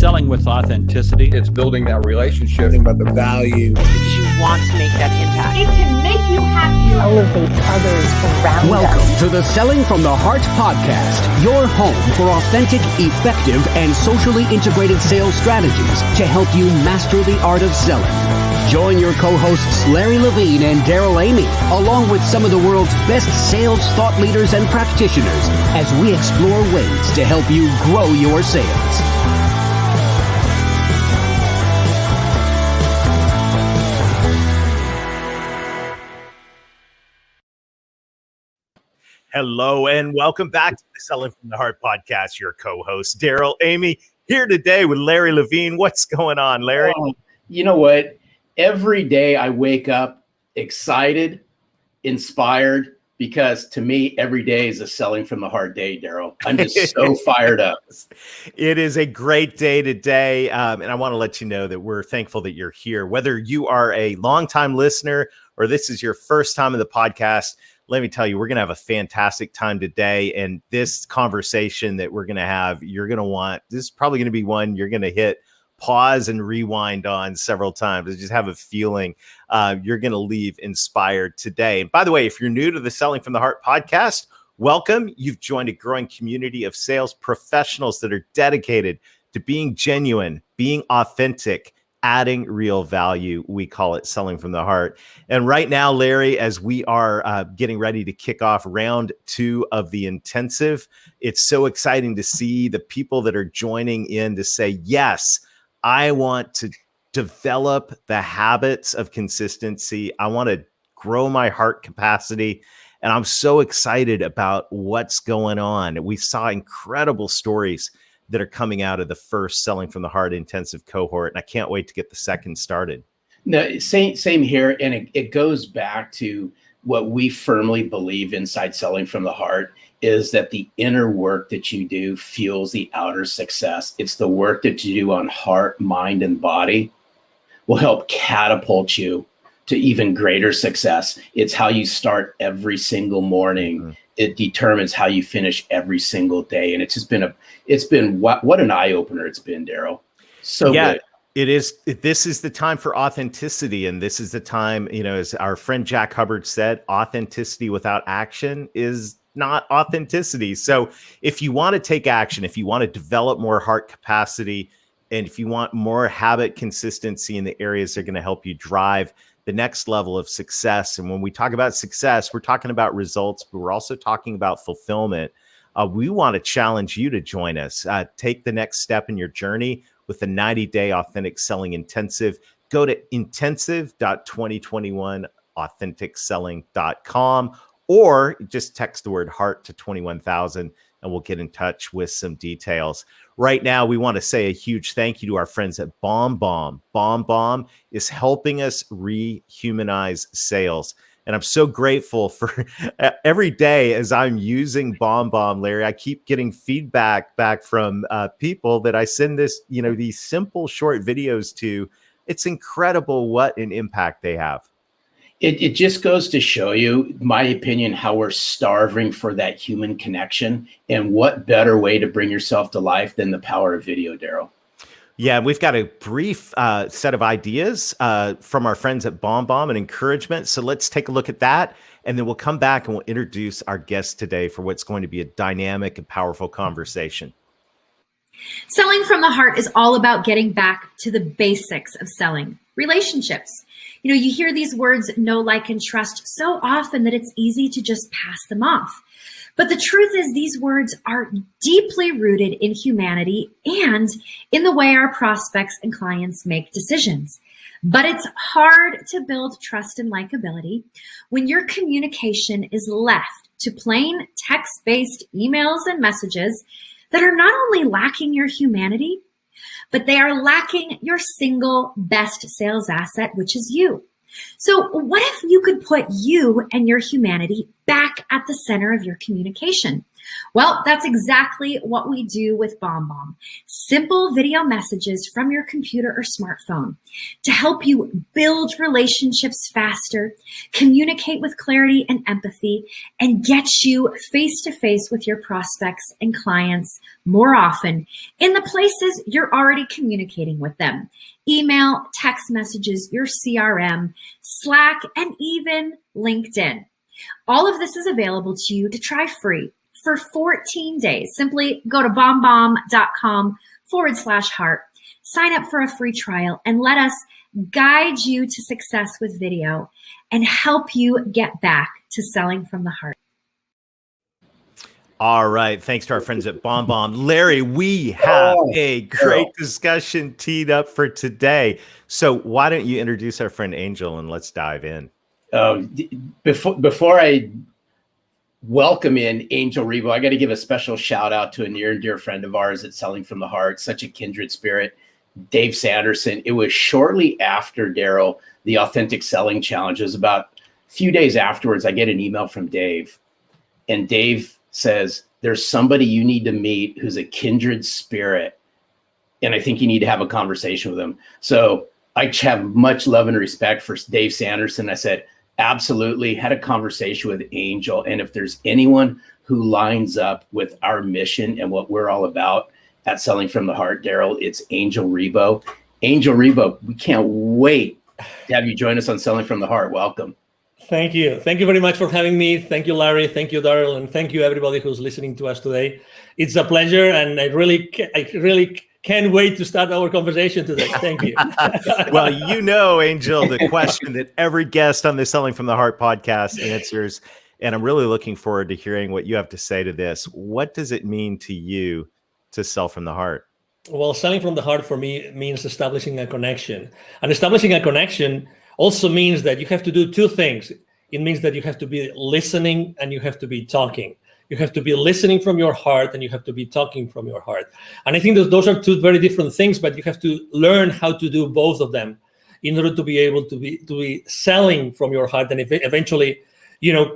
selling with authenticity. It's building that relationship. Think about the value. Because you want to make that impact. It can make you happier. Elevate others around Welcome us. to the Selling from the Heart podcast, your home for authentic, effective, and socially integrated sales strategies to help you master the art of selling. Join your co-hosts Larry Levine and Daryl Amy, along with some of the world's best sales thought leaders and practitioners, as we explore ways to help you grow your sales. Hello and welcome back to the Selling from the Heart podcast. Your co-host Daryl Amy here today with Larry Levine. What's going on, Larry? You know what? Every day I wake up excited, inspired, because to me, every day is a Selling from the Heart day, Daryl. I'm just so fired up. It is a great day today. And I want to let you know that we're thankful that you're here. Whether you are a longtime listener or this is your first time in the podcast, let me tell you, we're going to have a fantastic time today. And this conversation that we're going to have, you're going to want, this is probably going to be one you're going to hit pause and rewind on several times. I just have a feeling you're going to leave inspired today. And by the way, if you're new to the Selling from the Heart podcast, welcome. You've joined a growing community of sales professionals that are dedicated to being genuine, being authentic, adding real value. We call it Selling from the Heart. And right now, Larry, as we are getting ready to kick off round 2 of the intensive, it's so exciting to see the people that are joining in to say, yes, I want to develop the habits of consistency. I want to grow my heart capacity. And I'm so excited about what's going on. We saw incredible stories that are coming out of the first Selling from the Heart intensive cohort. And I can't wait to get the second started. No, same here. And it goes back to what we firmly believe inside Selling from the Heart is that the inner work that you do fuels the outer success. It's the work that you do on heart, mind, and body will help catapult you to even greater success. It's how you start every single morning. Mm-hmm. It determines how you finish every single day. And it's just been what an eye opener it's been, Daryl. So good. It is. This is the time for authenticity. And this is the time, as our friend Jack Hubbard said, authenticity without action is not authenticity. So if you want to take action, if you want to develop more heart capacity, and if you want more habit consistency in the areas that are going to help you drive the next level of success. And when we talk about success, we're talking about results, but we're also talking about fulfillment. We want to challenge you to join us. Take the next step in your journey with the 90-day Authentic Selling Intensive. Go to intensive.2021authenticselling.com or just text the word heart to 21,000 and we'll get in touch with some details. Right now, we want to say a huge thank you to our friends at BombBomb. BombBomb is helping us rehumanize sales. And I'm so grateful for every day as I'm using BombBomb, Larry, I keep getting feedback back from people that I send these simple short videos to. It's incredible what an impact they have. It just goes to show you, my opinion, how we're starving for that human connection. And what better way to bring yourself to life than the power of video, Daryl? Yeah, we've got a brief set of ideas from our friends at BombBomb and encouragement. So let's take a look at that. And then we'll come back and we'll introduce our guest today for what's going to be a dynamic and powerful conversation. Selling from the Heart is all about getting back to the basics of selling. Relationships. You hear these words, know, like, and trust so often that it's easy to just pass them off. But the truth is these words are deeply rooted in humanity and in the way our prospects and clients make decisions. But it's hard to build trust and likability when your communication is left to plain text-based emails and messages that are not only lacking your humanity, but they are lacking your single best sales asset, which is you. So what if you could put you and your humanity back at the center of your communication? Well, that's exactly what we do with BombBomb. Simple video messages from your computer or smartphone to help you build relationships faster, communicate with clarity and empathy, and get you face to face with your prospects and clients more often in the places you're already communicating with them. Email, text messages, your CRM, Slack, and even LinkedIn. All of this is available to you to try free for 14 days. Simply go to bombbomb.com/heart, sign up for a free trial, and let us guide you to success with video and help you get back to selling from the heart. All right. Thanks to our friends at BombBomb. Larry, we have a great discussion teed up for today. So why don't you introduce our friend Angel and let's dive in. Before I welcome in Angel Ribo, I got to give a special shout out to a near and dear friend of ours at Selling from the Heart, such a kindred spirit, Dave Sanderson. It was shortly after, Daryl, the Authentic Selling Challenge. It was about a few days afterwards, I get an email from Dave, and Dave says, there's somebody you need to meet who's a kindred spirit, and I think you need to have a conversation with him. So I have much love and respect for Dave Sanderson. I said, absolutely. Had a conversation with Angel. And if there's anyone who lines up with our mission and what we're all about at Selling from the Heart, Daryl, it's Angel Ribo. Angel Ribo, we can't wait to have you join us on Selling from the Heart. Welcome. Thank you. Thank you very much for having me. Thank you, Larry. Thank you, Daryl. And thank you, everybody who's listening to us today. It's a pleasure. And I really can't wait to start our conversation today. Thank you. Well, you know, Angel, the question that every guest on the Selling from the Heart podcast answers, and I'm really looking forward to hearing what you have to say to this. What does it mean to you to sell from the heart? Well, selling from the heart for me means establishing a connection. And establishing a connection also means that you have to do two things. It means that you have to be listening and you have to be talking. You have to be listening from your heart and you have to be talking from your heart. And I think that those are two very different things, but you have to learn how to do both of them in order to be able to be selling from your heart and eventually,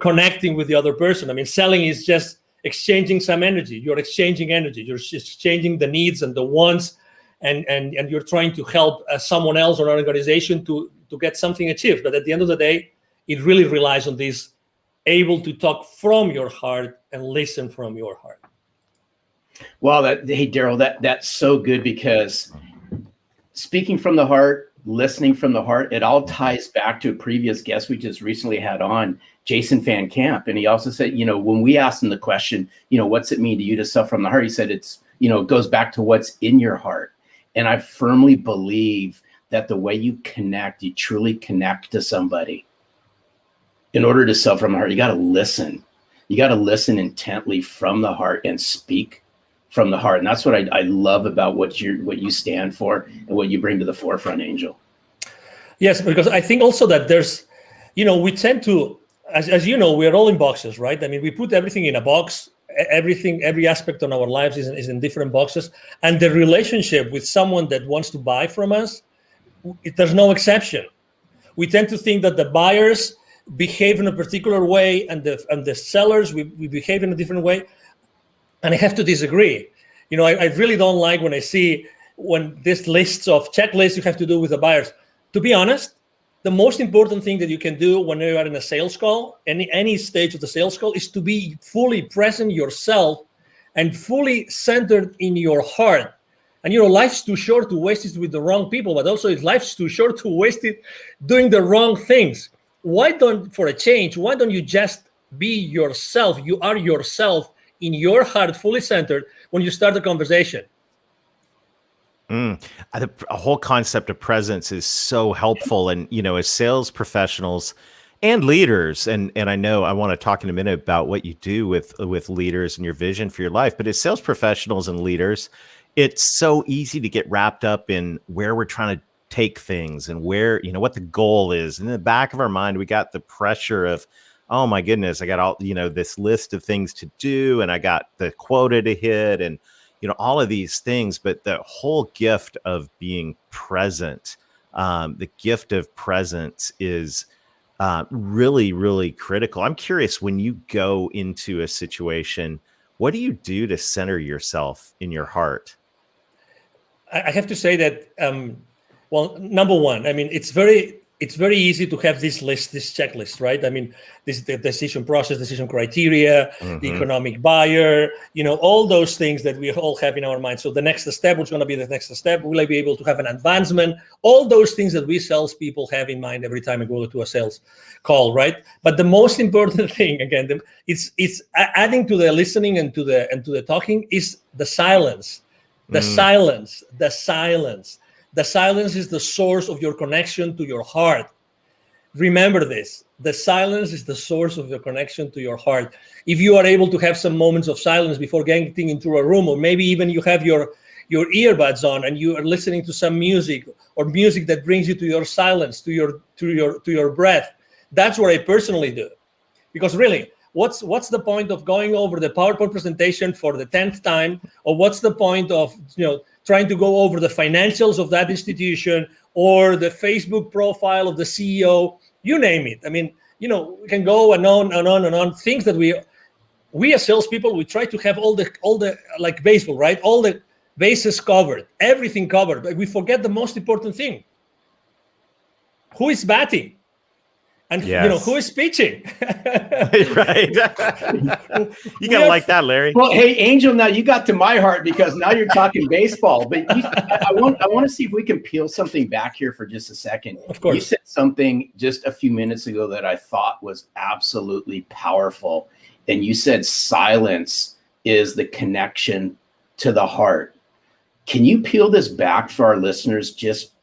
connecting with the other person. I mean, selling is just exchanging some energy. You're exchanging energy. You're exchanging the needs and the wants, and you're trying to help someone else or an organization to get something achieved. But at the end of the day, it really relies on this able to talk from your heart and listen from your heart. Well, hey, Daryl, that's so good, because speaking from the heart, listening from the heart, it all ties back to a previous guest we just recently had on, Jason Van Camp. And he also said, when we asked him the question, what's it mean to you to sell from the heart? He said, it goes back to what's in your heart. And I firmly believe that the way you connect, you truly connect to somebody. In order to sell from the heart, you got to listen. You got to listen intently from the heart and speak from the heart. And that's what I love about what you stand for and what you bring to the forefront, Angel. Yes, because I think also that there's, we tend to, as you know, we're all in boxes, right? I mean, we put everything in a box. Every aspect of our lives is in different boxes. And the relationship with someone that wants to buy from us, there's no exception. We tend to think that the buyers behave in a particular way and the sellers, we behave in a different way. And I have to disagree. I really don't like when I see this lists of checklists you have to do with the buyers. To be honest, the most important thing that you can do when you are in a sales call, any stage of the sales call, is to be fully present yourself and fully centered in your heart. And life's too short to waste it with the wrong people, but also life's too short to waste it doing the wrong things. Why don't you just be yourself? You are yourself in your heart, fully centered, when you start the conversation. A whole concept of presence is so helpful. And, as sales professionals and leaders, and I know I want to talk in a minute about what you do with leaders and your vision for your life, but as sales professionals and leaders, it's so easy to get wrapped up in where we're trying to take things and where, what the goal is. And in the back of our mind, we got the pressure of, oh my goodness, I got all, this list of things to do, and I got the quota to hit, and, all of these things. But the whole gift of being present, the gift of presence is really, really critical. I'm curious, when you go into a situation, What do you do to center yourself in your heart? I have to say that, well, number one, I mean, it's very easy to have this list, this checklist, right? I mean, this the decision process, decision criteria, the economic buyer, all those things that we all have in our mind. So the next step, what's going to be the next step? Will I be able to have an advancement? All those things that we salespeople have in mind every time I go to a sales call, right? But the most important thing, again, it's adding to the listening and to the talking is the silence. The silence. The silence is the source of your connection to your heart. Remember this. The silence is the source of your connection to your heart. If you are able to have some moments of silence before getting into a room, or maybe even you have your earbuds on and you are listening to some music, or music that brings you to your silence, to your breath, that's what I personally do. Because really, what's the point of going over the PowerPoint presentation for the 10th time, or what's the point of trying to go over the financials of that institution or the Facebook profile of the CEO, you name it. I mean, we can go and on and on and on. Things that we as salespeople, we try to have all the like baseball, right? All the bases covered, everything covered, but we forget the most important thing. Who is batting? And who is pitching? Right. You gotta like that, Larry. Well, hey, Angel, now you got to my heart because now you're talking baseball. But I want to see if we can peel something back here for just a second. Of course. You said something just a few minutes ago that I thought was absolutely powerful. And you said silence is the connection to the heart. Can you peel this back for our listeners just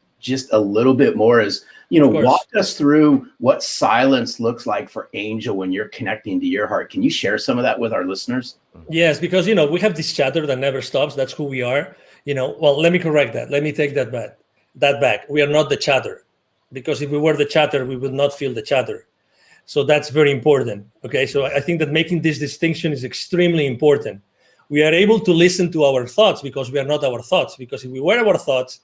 a little bit more? As walk us through what silence looks like for Angel when you're connecting to your heart. Can you share some of that with our listeners? Yes, because we have this chatter that never stops. That's who we are. Well, let me correct that. Let me take that back. We are not the chatter, because if we were the chatter, we would not feel the chatter. So that's very important. Okay, so I think that making this distinction is extremely important. We are able to listen to our thoughts because we are not our thoughts. Because if we were our thoughts,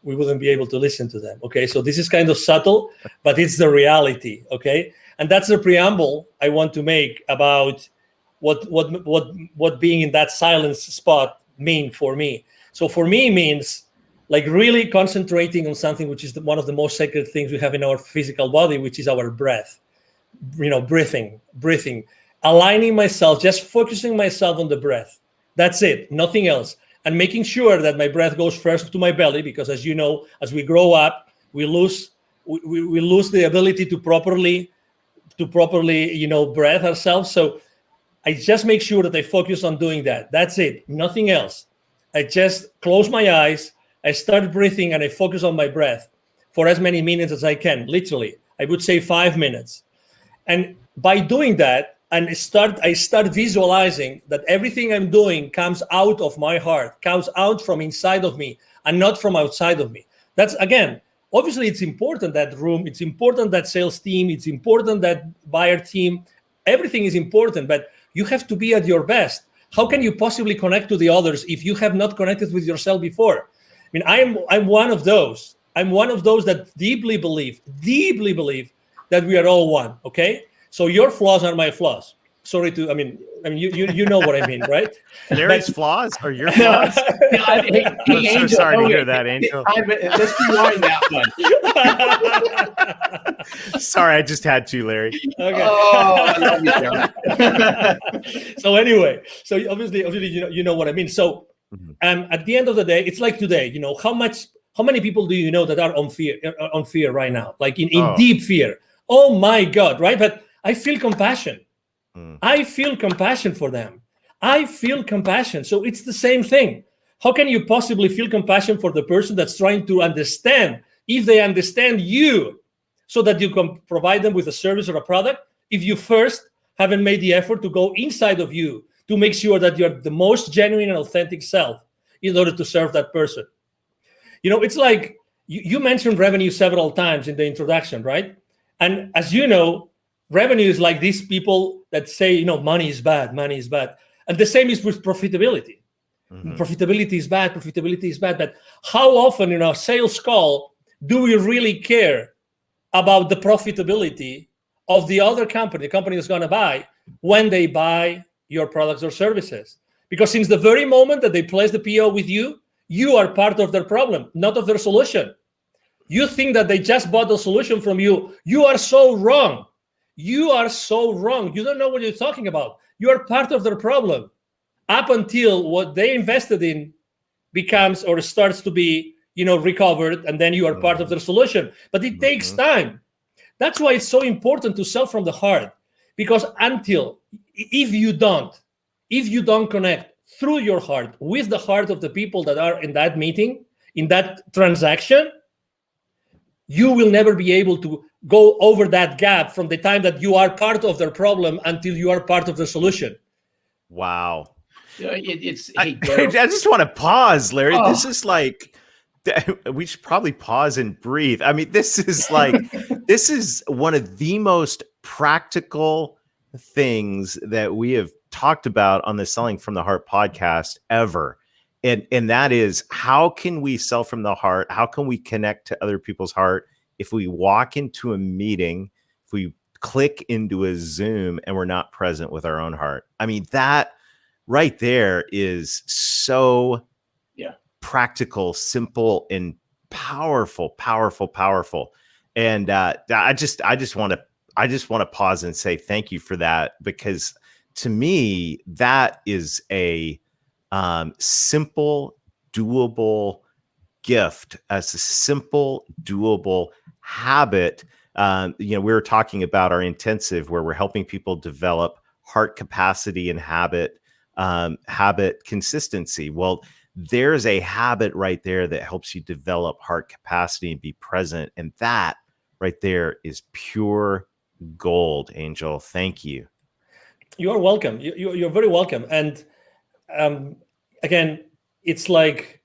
we wouldn't be able to listen to them. Okay, so this is kind of subtle, but it's the reality. Okay, and that's the preamble I want to make about what being in that silence spot mean for me. So for me, it means like really concentrating on something which is one of the most sacred things we have in our physical body, which is our breath. Breathing, aligning myself, just focusing myself on the breath. That's it, nothing else. And making sure that my breath goes first to my belly, because as you know, as we grow up, we lose the ability to properly breathe ourselves. So I just make sure that I focus on doing that. That's it, nothing else. I just close my eyes, I start breathing, and I focus on my breath for as many minutes as I can. Literally, I would say 5 minutes. And by doing that, I start visualizing that everything I'm doing comes out of my heart, comes out from inside of me and not from outside of me. That's, again, obviously it's important, that room, it's important, that sales team, it's important, that buyer team, everything is important, but you have to be at your best. How can you possibly connect to the others if you have not connected with yourself before? I mean, I'm one of those. I'm one of those that deeply believe that we are all one, okay? So your flaws are my flaws. Sorry to, I mean, you know what I mean, right? Larry's flaws are your flaws? Hey, I'm so Angel, sorry to hear that, Angel. Let's rewind that one. Sorry, I just had to, Larry. Okay. Oh, I love you, John. So anyway, so obviously, you know what I mean. So, at the end of the day, it's like today. How many people do you know that are on fear right now, like in deep fear? Oh my God, right? But I feel compassion. I feel compassion for them. I feel compassion. So it's the same thing. How can you possibly feel compassion for the person that's trying to understand, if they understand you, so that you can provide them with a service or a product, if you first haven't made the effort to go inside of you to make sure that you're the most genuine and authentic self in order to serve that person? It's like you mentioned revenue several times in the introduction, right? And as you know, revenue is like these people that say, money is bad, money is bad. And the same is with profitability. Profitability is bad, profitability is bad. But how often in a sales call do we really care about the profitability of the other company, the company that's going to buy, when they buy your products or services. Because since the very moment that they place the PO with you, you are part of their problem, not of their solution. You think that they just bought the solution from you. You are so wrong. You are so wrong. You don't know what you're talking about. You are part of their problem up until what they invested in becomes or starts to be, recovered, and then you are part of their solution. But it takes time. That's why it's so important to sell from the heart, because if you don't connect through your heart with the heart of the people that are in that meeting, in that transaction, you will never be able to go over that gap from the time that you are part of their problem until you are part of the solution. Wow. I just want to pause, Larry. This is like, we should probably pause and breathe. I mean, this is one of the most practical things that we have talked about on the Selling from the Heart podcast ever. And that is, how can we sell from the heart? How can we connect to other people's heart if we walk into a meeting, if we click into a Zoom and we're not present with our own heart? I mean, that right there is so practical, simple, and powerful. And I just want to pause and say thank you for that, because to me, that is a simple, doable gift, as a simple, doable habit. We were talking about our intensive, where we're helping people develop heart capacity and habit consistency. Well, there's a habit right there that helps you develop heart capacity and be present. And that right there is pure gold, Angel. Thank you. You are welcome. You're very welcome. And again, it's like,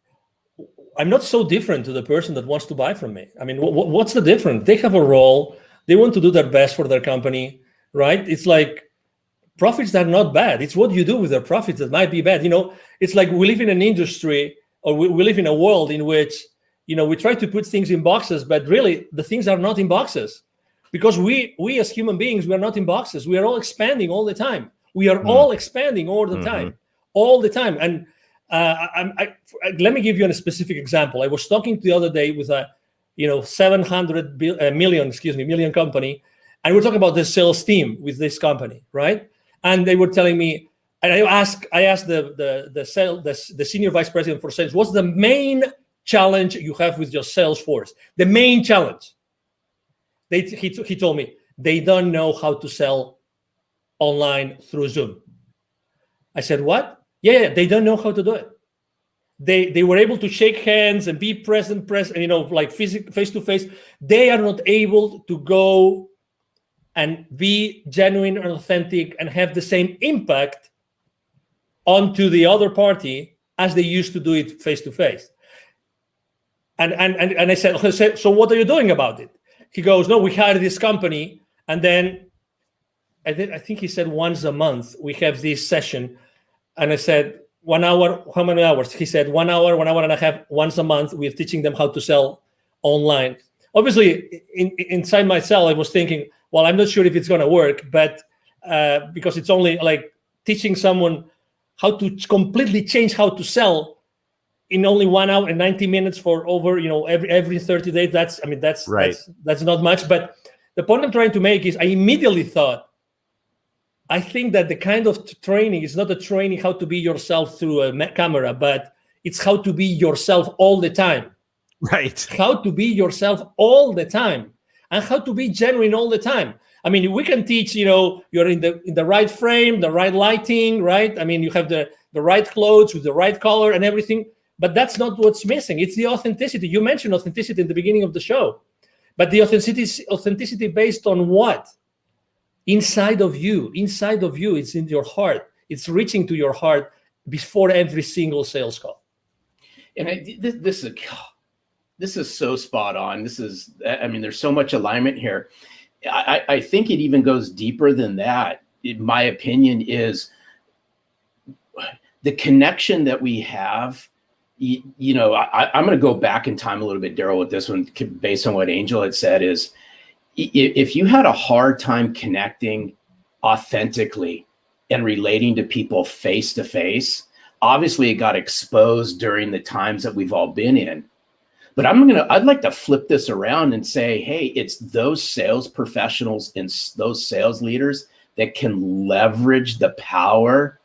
I'm not so different to the person that wants to buy from me. I mean, what's the difference? They have a role. They want to do their best for their company, right? It's like, profits are not bad. It's what you do with their profits that might be bad. It's like we live in an industry, or we live in a world in which, we try to put things in boxes, but really the things are not in boxes, because we as human beings, we are not in boxes. We are all expanding all the time. We are all expanding all the time. And let me give you a specific example. I was talking the other day with a 700 million company, and we're talking about the sales team with this company, right? And they were telling me, and I asked the senior vice president for sales, what's the main challenge you have with your sales force? The main challenge. He told me they don't know how to sell online through Zoom. I said, what? Yeah, they don't know how to do it. They were able to shake hands and be present, like face to face. They are not able to go and be genuine and authentic and have the same impact onto the other party as they used to do it face to face. And I said, so what are you doing about it? He goes, no, we hired this company, and then I think he said once a month we have this session. And I said, 1 hour, how many hours? He said 1 hour, 1 hour and a half, once a month. We're teaching them how to sell online. Obviously, inside myself, I was thinking, well, I'm not sure if it's going to work, but because it's only like teaching someone how to completely change how to sell in only 1 hour and 90 minutes for over, every 30 days. That's right. That's not much. But the point I'm trying to make is I immediately thought, I think that the kind of training is not a training how to be yourself through a camera, but it's how to be yourself all the time. Right. How to be yourself all the time, and how to be genuine all the time. I mean, we can teach, you're in the right frame, the right lighting, right? I mean, you have the right clothes with the right color and everything, but that's not what's missing. It's the authenticity. You mentioned authenticity in the beginning of the show, but the authenticity based on what? Inside of you, it's in your heart. It's reaching to your heart before every single sales call. And this is so spot on. There's so much alignment here. I think it even goes deeper than that. In my opinion, is the connection that we have. I'm going to go back in time a little bit, Daryl, with this one, based on what Angel had said, is if you had a hard time connecting authentically and relating to people face to face. Obviously, it got exposed during the times that we've all been in. But I'd like to flip this around and say, hey, it's those sales professionals and those sales leaders that can leverage the power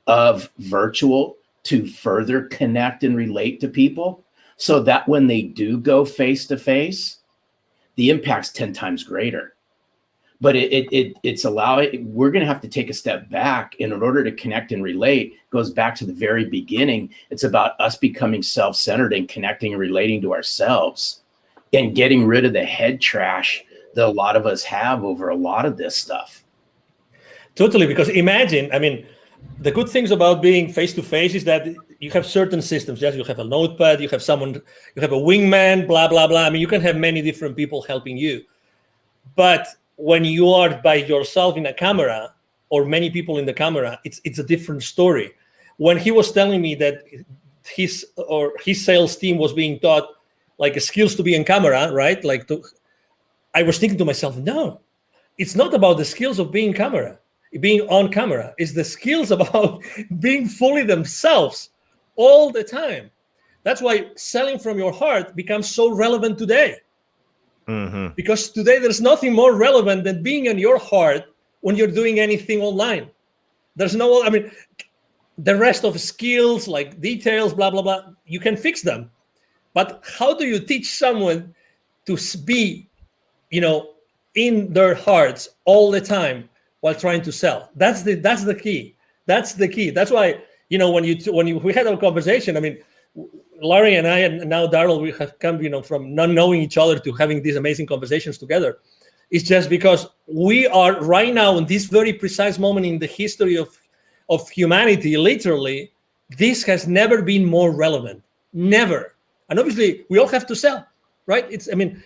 of virtual to further connect and relate to people, so that when they do go face to face, the impact's 10 times greater. But we're going to have to take a step back, and in order to connect and relate, goes back to the very beginning. It's about us becoming self-centered and connecting and relating to ourselves and getting rid of the head trash that a lot of us have over a lot of this stuff. Totally, because imagine, I mean, the good things about being face-to-face is that you have certain systems. Yes, you have a notepad, you have someone, you have a wingman, blah, blah, blah. I mean, you can have many different people helping you. But when you are by yourself in a camera, or many people in the camera, it's a different story. When he was telling me that his sales team was being taught like skills to be in camera, right? I was thinking to myself, no, it's not about the skills of being on camera. It's the skills about being fully themselves all the time. That's why selling from your heart becomes so relevant today. Mm-hmm. Because today there's nothing more relevant than being in your heart when you're doing anything online. There's no, I mean, the rest of skills like details, blah, blah, blah, you can fix them. But how do you teach someone to be, in their hearts all the time while trying to sell? That's the key. That's the key. That's why, when we had our conversation, I mean, Larry and I, and now Daryl, we have come, from not knowing each other to having these amazing conversations together. It's just because we are right now in this very precise moment in the history of humanity, literally, this has never been more relevant. Never. And obviously, we all have to sell, right?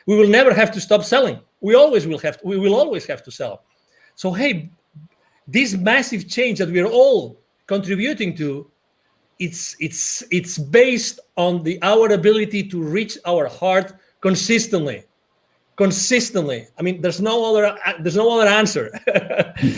We will never have to stop selling. We will always have to sell. So, hey, this massive change that we're all contributing to, it's based on our ability to reach our heart consistently. I mean, there's no other answer.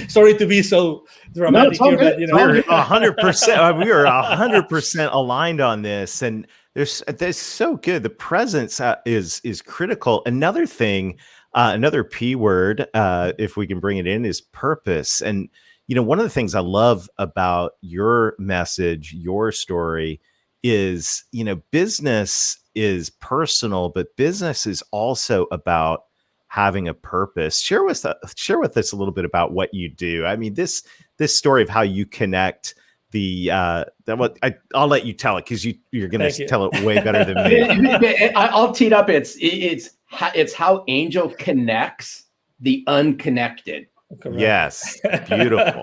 Sorry to be so dramatic here, but we're 100%. We are 100% aligned on this, and there's so good. The presence is critical. Another thing, another P word, if we can bring it in, is purpose. And one of the things I love about your message, your story, is, business is personal, but business is also about having a purpose. Share with us a little bit about what you do. I mean, this story of how you connect I'll let you tell it, because you're going to tell it way better than me. I'll tee it up. It's how Angel connects the unconnected. Correct. Yes, beautiful.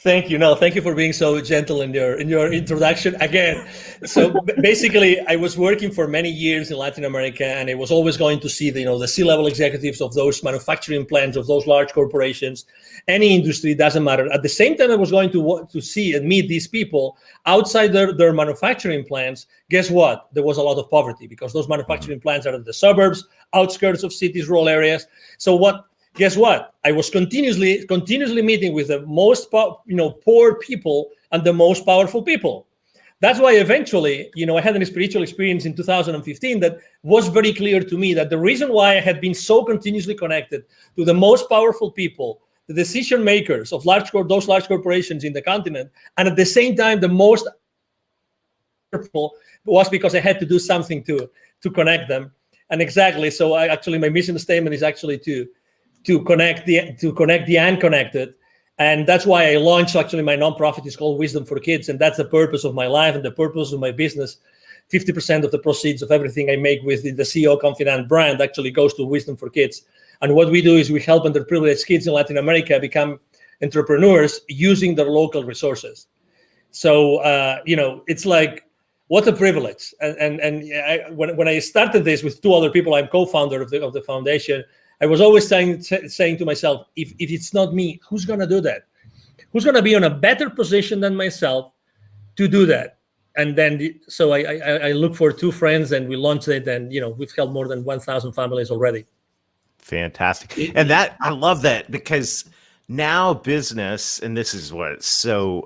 Thank you. No, thank you for being so gentle in your introduction again. So basically, I was working for many years in Latin America, and I was always going to see the C-level executives of those manufacturing plants, of those large corporations, any industry, doesn't matter. At the same time, I was going to see and meet these people outside their manufacturing plants. Guess what? There was a lot of poverty, because those manufacturing plants are in the suburbs, outskirts of cities, rural areas. So guess what? I was continuously meeting with the most poor people and the most powerful people. That's why eventually, I had a spiritual experience in 2015 that was very clear to me that the reason why I had been so continuously connected to the most powerful people, the decision makers of those large corporations in the continent, and at the same time the most powerful, was because I had to do something to connect them. And exactly, so my mission statement is actually to connect the unconnected. And that's why I launched my nonprofit. It's called Wisdom for Kids. And that's the purpose of my life and the purpose of my business. 50% of the proceeds of everything I make with the CEO Confidant brand actually goes to Wisdom for Kids. And what we do is we help underprivileged kids in Latin America become entrepreneurs using their local resources. So, it's like, what a privilege. When I started this with two other people, I'm co-founder of the foundation. I was always saying to myself, if it's not me, who's going to do that? Who's going to be in a better position than myself to do that? And then, so I look for two friends, and we launched it, and we've helped more than 1,000 families already. Fantastic. And I love that, because now business, and this is what's so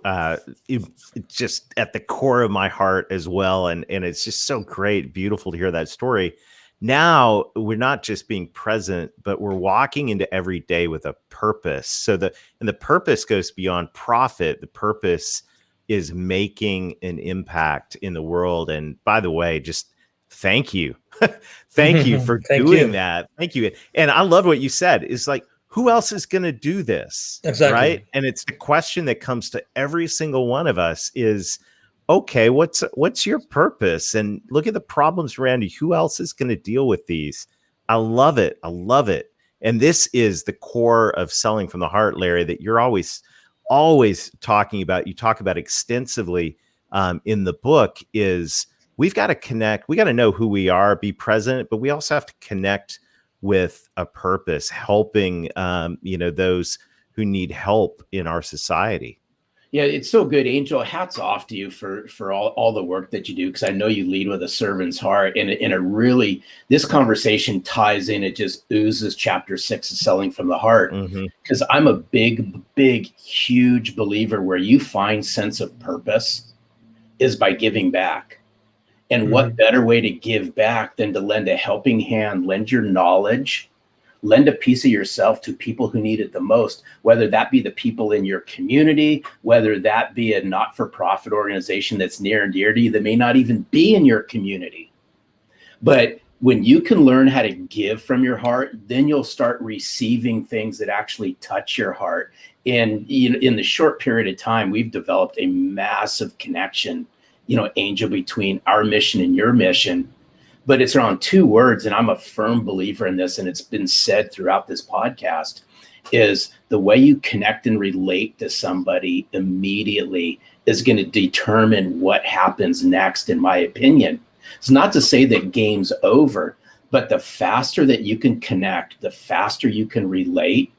it's just at the core of my heart as well, and it's just so great, beautiful to hear that story. Now we're not just being present, but we're walking into every day with a purpose. So the purpose goes beyond profit. The purpose is making an impact in the world. And by the way, just thank you. Thank you for doing that. Thank you. And I love what you said. Is like, who else is going to do this? Exactly. Right. And it's the question that comes to every single one of us is, okay, what's your purpose? And look at the problems around you. Who else is going to deal with these? I love it. I love it. And this is the core of Selling from the Heart, Larry, that you're always talking about. You talk about extensively in the book is we've got to connect. We got to know who we are, be present, but we also have to connect with a purpose, helping, those who need help in our society. Yeah, it's so good, Angel. Hats off to you for all the work that you do, because I know you lead with a servant's heart, and it really, this conversation ties in. It just oozes chapter 6 of Selling from the Heart, because I'm a big, huge believer where you find sense of purpose is by giving back. And what better way to give back than to lend a helping hand, lend your knowledge, lend a piece of yourself to people who need it the most, whether that be the people in your community, whether that be a not-for-profit organization that's near and dear to you that may not even be in your community. But when you can learn how to give from your heart, then you'll start receiving things that actually touch your heart. And in the short period of time, we've developed a massive connection, Angel, between our mission and your mission. But it's around two words, and I'm a firm believer in this, and it's been said throughout this podcast, is the way you connect and relate to somebody immediately is going to determine what happens next, in my opinion. It's not to say that game's over, but the faster that you can connect, the faster you can relate,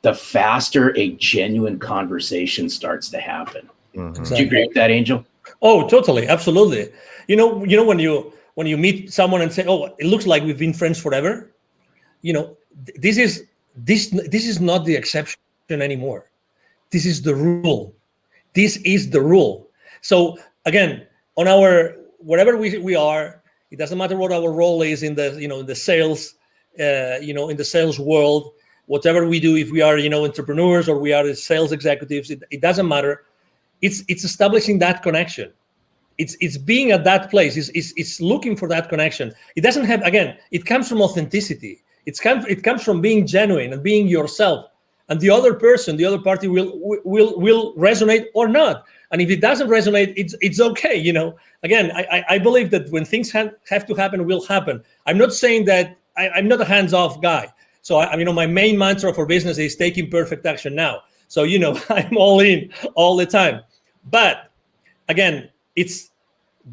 the faster a genuine conversation starts to happen. Exactly. Do you agree with that, Angel? Oh, totally. Absolutely. When you meet someone and say, oh, it looks like we've been friends forever. This is not the exception anymore. This is the rule. This is the rule. So again, on wherever we are, it doesn't matter what our role is in the sales, in the sales world, whatever we do, if we are, entrepreneurs or we are sales executives, it doesn't matter. It's establishing that connection. It's being at that place. It's looking for that connection. It doesn't have, again, it comes from authenticity. It comes from being genuine and being yourself. And the other person, the other party will resonate or not. And if it doesn't resonate, it's okay. Again, I believe that when things have to happen, will happen. I'm not saying that I'm not a hands-off guy. So my main mantra for business is taking perfect action now. So I'm all in all the time. But again, it's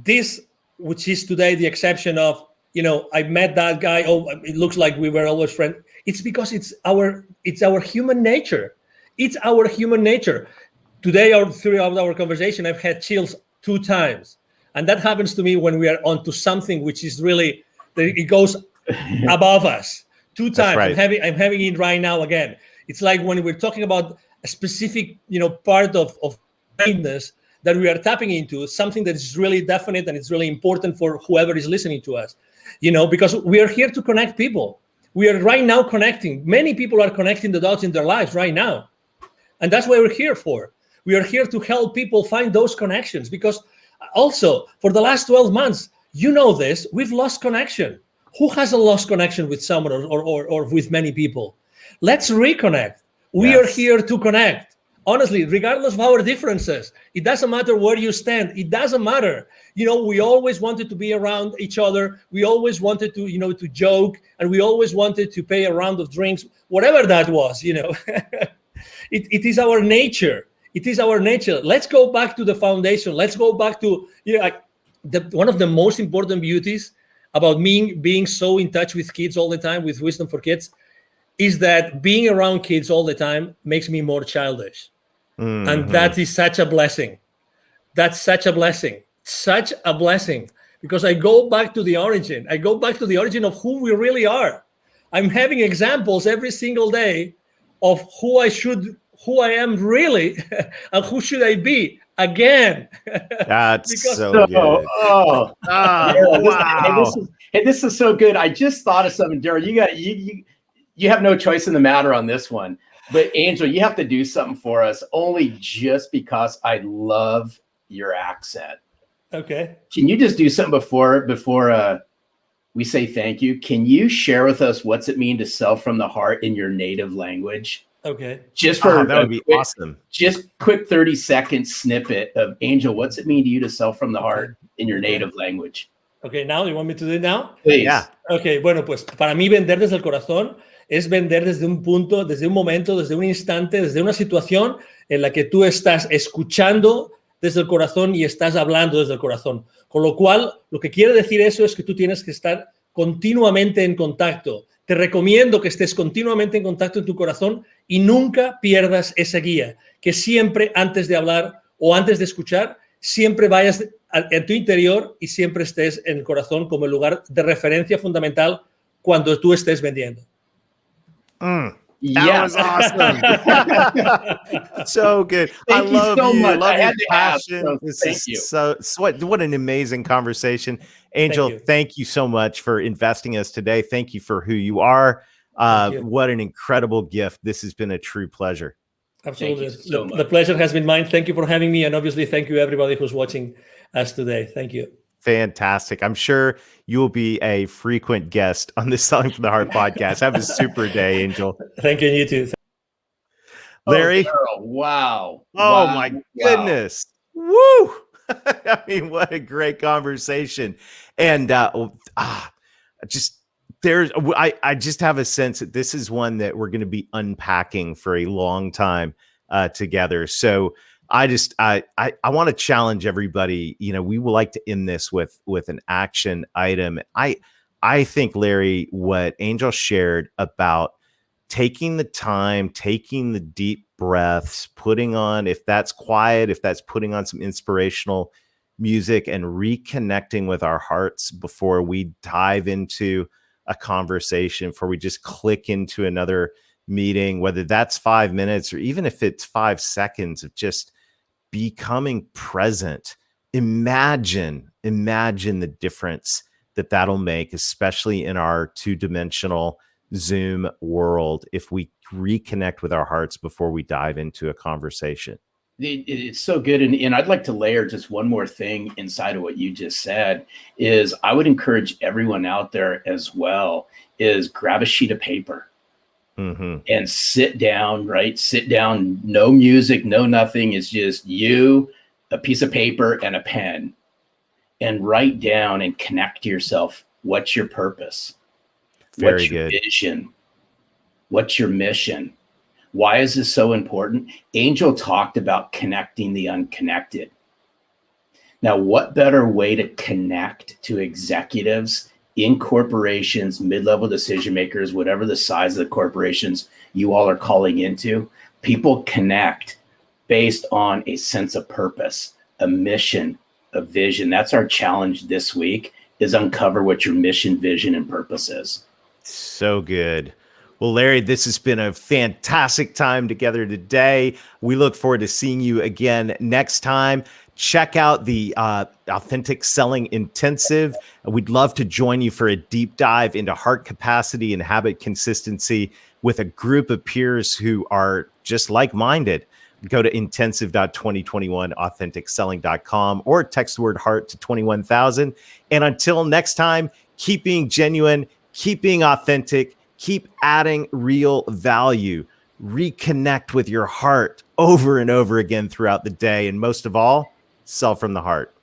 this which is today the exception of, I met that guy. Oh, it looks like we were always friends. It's because it's our human nature. It's our human nature. Today, or throughout our conversation, I've had chills 2 times. And that happens to me when we are onto something which is really, it goes above us. 2 times. Right. I'm having it right now again. It's like when we're talking about a specific, part of kindness that we are tapping into, something that is really definite and it's really important for whoever is listening to us, because we are here to connect people. We are right now connecting. Many people are connecting the dots in their lives right now. And that's what we're here for. We are here to help people find those connections, because also for the last 12 months, this, we've lost connection. Who hasn't lost connection with someone or with many people? Let's reconnect. We are here to connect. Honestly, regardless of our differences, it doesn't matter where you stand. It doesn't matter. We always wanted to be around each other. We always wanted to, to joke, and we always wanted to pay a round of drinks, whatever that was, It is our nature. It is our nature. Let's go back to the foundation. Let's go back to, one of the most important beauties about me being so in touch with kids all the time, with Wisdom for Kids, is that being around kids all the time makes me more childish. And that is such a blessing. That's such a blessing. Such a blessing. Because I go back to the origin. I go back to the origin of who we really are. I'm having examples every single day of who I am really, and who should I be again. That's Because- so good. Oh, Oh, Daryl, wow. this is so good. I just thought of something, Daryl. You have no choice in the matter on this one. But Angel, you have to do something for us, only just because I love your accent. Okay. Can you just do something before we say thank you? Can you share with us what's it mean to sell from the heart in your native language? Okay. Just for That would be awesome. Just quick 30-second snippet of Angel. What's it mean to you to sell from the heart in your Okay. native language? Okay, now you want me to do it now? Please. Yeah. Ok, bueno, pues para mí vender desde el corazón es vender desde un punto, desde un momento, desde un instante, desde una situación en la que tú estás escuchando desde el corazón y estás hablando desde el corazón. Con lo cual, lo que quiere decir eso es que tú tienes que estar continuamente en contacto. Te recomiendo que estés continuamente en contacto en tu corazón y nunca pierdas esa guía. Que siempre antes de hablar o antes de escuchar, siempre vayas en tu interior y siempre estés en el corazón como el lugar de referencia fundamental cuando tú estés vendiendo. That Yeah. was awesome. So good. Thank I you love so you. much. Love I your had to ask, passion. so This thank is you. so what an amazing conversation. Angel, thank you so much for investing us today. Thank you for who you are. You. What an incredible gift. This has been a true pleasure. Absolutely. Thank you so much. The pleasure has been mine. Thank you for having me. And obviously, thank you everybody who's watching us today. Thank you. Fantastic. I'm sure you will be a frequent guest on the Selling from the Heart podcast. Have a super day, Angel. Thank you, and you too. Larry. Oh, Daryl, wow. Oh Wow. my Wow. goodness. Woo. I mean, what a great conversation. And I just have a sense that this is one that we're going to be unpacking for a long time together. So I want to challenge everybody. You know, we would like to end this with an action item. I think, Larry, what Angel shared about taking the time, taking the deep breaths, putting on, if that's quiet, if that's putting on some inspirational music and reconnecting with our hearts before we dive into a conversation, before we just click into another meeting, whether that's 5 minutes or even if it's 5 seconds of just becoming present. Imagine the difference that'll make, especially in our two-dimensional Zoom world, if we reconnect with our hearts before we dive into a conversation. It's so good. And I'd like to layer just one more thing inside of what you just said is I would encourage everyone out there as well is grab a sheet of paper and sit down, right? Sit down, no music, no nothing. It's just you, a piece of paper and a pen, and write down and connect to yourself. What's your purpose? Very What's your good. vision? What's your mission? Why is this so important? Angel talked about connecting the unconnected. Now, what better way to connect to executives in corporations, mid-level decision makers, whatever the size of the corporations you all are calling into? People connect based on a sense of purpose, a mission, a vision. That's our challenge this week, is uncover what your mission, vision, and purpose is. So good. Well, Larry, this has been a fantastic time together today. We look forward to seeing you again next time. Check out the Authentic Selling Intensive. We'd love to join you for a deep dive into heart capacity and habit consistency with a group of peers who are just like-minded. Go to intensive.2021authenticselling.com or text the word heart to 21,000. And until next time, keep being genuine, keep being authentic, keep adding real value. Reconnect with your heart over and over again throughout the day. And most of all, sell from the heart.